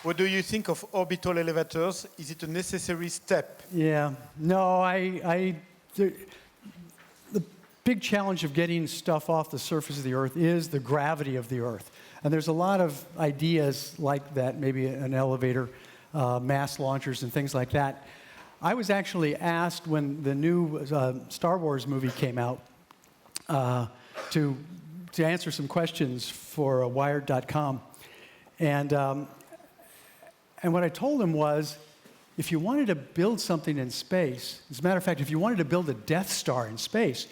What do you think of orbital elevators? Is it a necessary step? Yeah, no, the big challenge of getting stuff off the surface of the Earth is the gravity of the Earth. And there's a lot of ideas like that, maybe an elevator, mass launchers and things like that. I was actually asked when the new Star Wars movie came out to answer some questions for Wired.com. And what I told him was, if you wanted to build something in space, as a matter of fact, if you wanted to build a Death Star in space,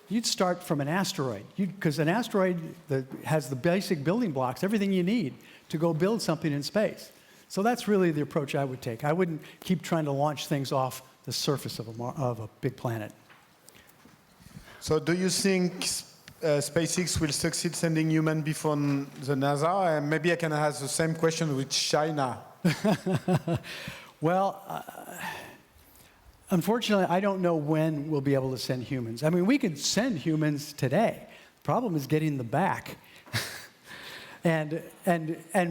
you'd start from an asteroid. Because an asteroid has the basic building blocks, everything you need to go build something in space. So that's really the approach I would take. I wouldn't keep trying to launch things off the surface of a big planet. So do you think SpaceX will succeed sending humans before the NASA? And maybe I can ask the same question with China. Well, unfortunately, I don't know when we'll be able to send humans. I mean, we could send humans today. The problem is getting them back. and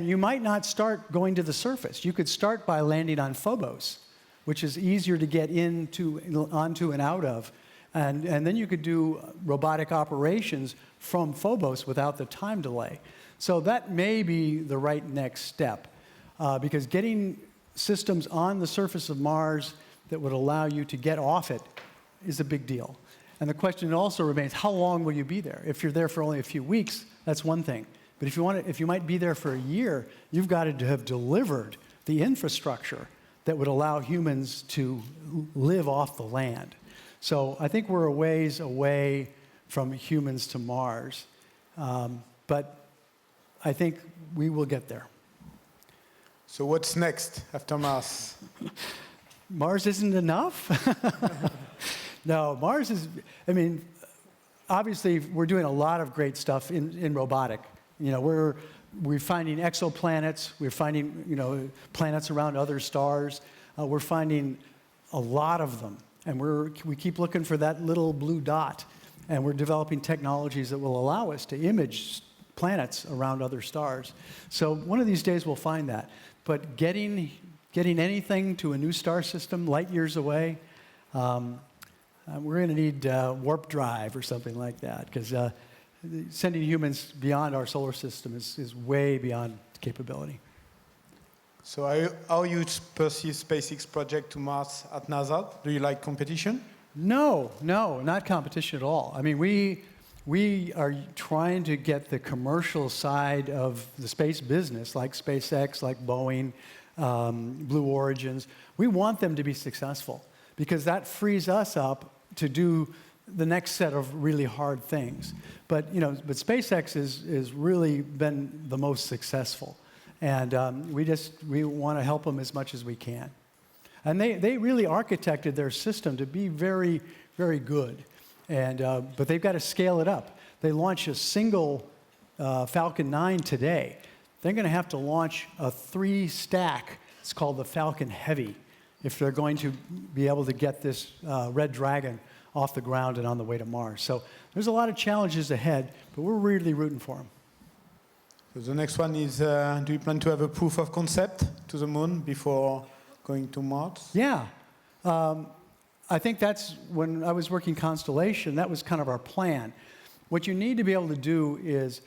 you might not start going to the surface. You could start by landing on Phobos, which is easier to get onto and out of. And then you could do robotic operations from Phobos without the time delay. So that may be the right next step, because getting systems on the surface of Mars that would allow you to get off it is a big deal. And the question also remains, how long will you be there? If you're there for only a few weeks, that's one thing. But if you might be there for a year, you've got to have delivered the infrastructure that would allow humans to live off the land. So I think we're a ways away from humans to Mars. But I think we will get there. So what's next after Mars? Mars isn't enough? No, Mars is, I mean, obviously we're doing a lot of great stuff in robotic. You know, we're finding exoplanets, we're finding, planets around other stars. We're finding a lot of them. And we keep looking for that little blue dot. And we're developing technologies that will allow us to image planets around other stars. So one of these days we'll find that. But getting anything to a new star system light years away, we're going to need warp drive or something like that, because sending humans beyond our solar system is way beyond capability. So how you perceive SpaceX project to Mars at NASA? Do you like competition? No, not competition at all. I mean, we are trying to get the commercial side of the space business, like SpaceX, like Boeing, Blue Origins. We want them to be successful, because that frees us up to do the next set of really hard things. But SpaceX has really been the most successful. And we want to help them as much as we can. And they really architected their system to be very, very good. But they've got to scale it up. They launch a single Falcon 9 today. They're going to have to launch a 3-stack. It's called the Falcon Heavy, if they're going to be able to get this Red Dragon off the ground and on the way to Mars. So there's a lot of challenges ahead, but we're really rooting for them. So the next one is, do you plan to have a proof of concept to the moon before going to Mars? Yeah. I think that's, when I was working Constellation, that was kind of our plan. What you need to be able to do is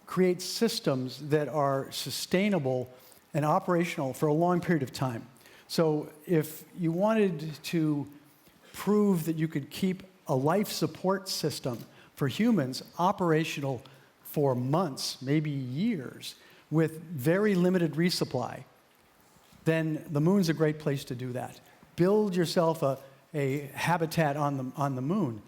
create systems that are sustainable and operational for a long period of time. So if you wanted to prove that you could keep a life support system for humans operational for months, maybe years, with very limited resupply, then the moon's a great place to do that. Build yourself a habitat on the moon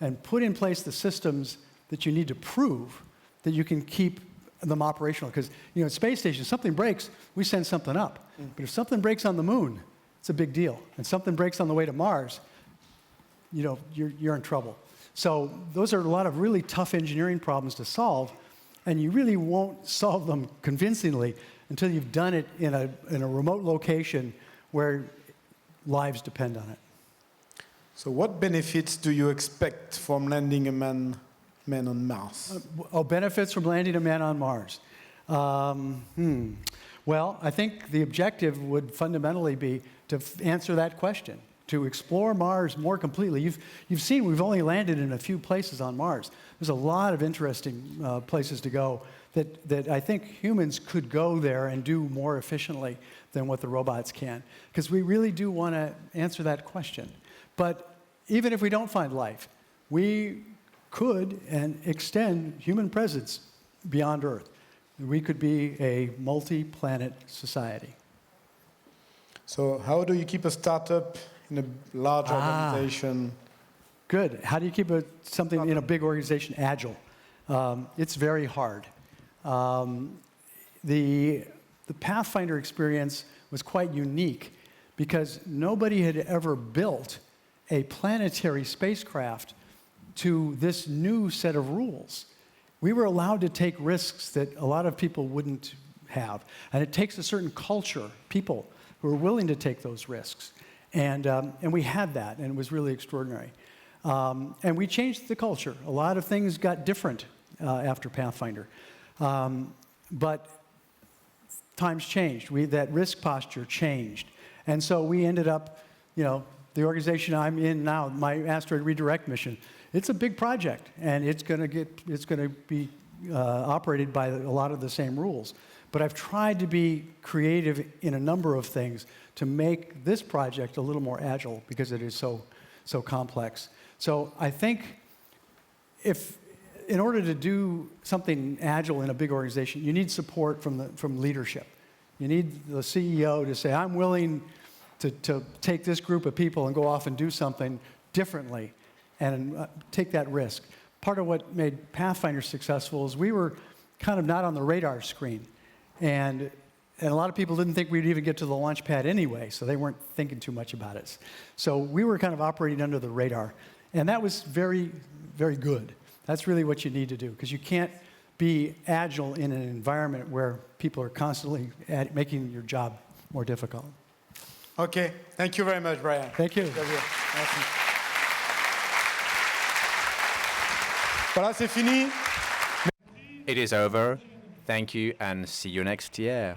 and put in place the systems that you need to prove that you can keep them operational. Because, at space stations, something breaks, we send something up. But if something breaks on the moon, it's a big deal. And something breaks on the way to Mars, you're in trouble. So those are a lot of really tough engineering problems to solve, and you really won't solve them convincingly until you've done it in a remote location where lives depend on it. So what benefits do you expect from landing a man on Mars? Benefits from landing a man on Mars. Well, I think the objective would fundamentally be to answer that question, to explore Mars more completely. You've seen we've only landed in a few places on Mars. There's a lot of interesting places to go that I think humans could go there and do more efficiently than what the robots can, because we really do want to answer that question. But even if we don't find life, we could and extend human presence beyond Earth. We could be a multi-planet society. So how do you keep a startup in a large organization? Good. How do you keep something in a big organization agile? It's very hard. The Pathfinder experience was quite unique because nobody had ever built a planetary spacecraft to this new set of rules. We were allowed to take risks that a lot of people wouldn't have. And it takes a certain culture, people who are willing to take those risks. And we had that, and it was really extraordinary. And we changed the culture. A lot of things got different after Pathfinder. But times changed. That risk posture changed. And so we ended up, the organization I'm in now, my asteroid redirect mission, it's a big project, and it's going to be operated by a lot of the same rules. But I've tried to be creative in a number of things to make this project a little more agile because it is so complex. So I think in order to do something agile in a big organization, you need support from leadership. You need the CEO to say, I'm willing to take this group of people and go off and do something differently and take that risk. Part of what made Pathfinder successful is we were kind of not on the radar screen. And a lot of people didn't think we'd even get to the launch pad anyway, so they weren't thinking too much about us. So we were kind of operating under the radar. And that was very, very good. That's really what you need to do, because you can't be agile in an environment where people are constantly making your job more difficult. Okay, thank you very much, Brian. Thank you. Merci. Voilà, c'est fini. It is over. Thank you and see you next year.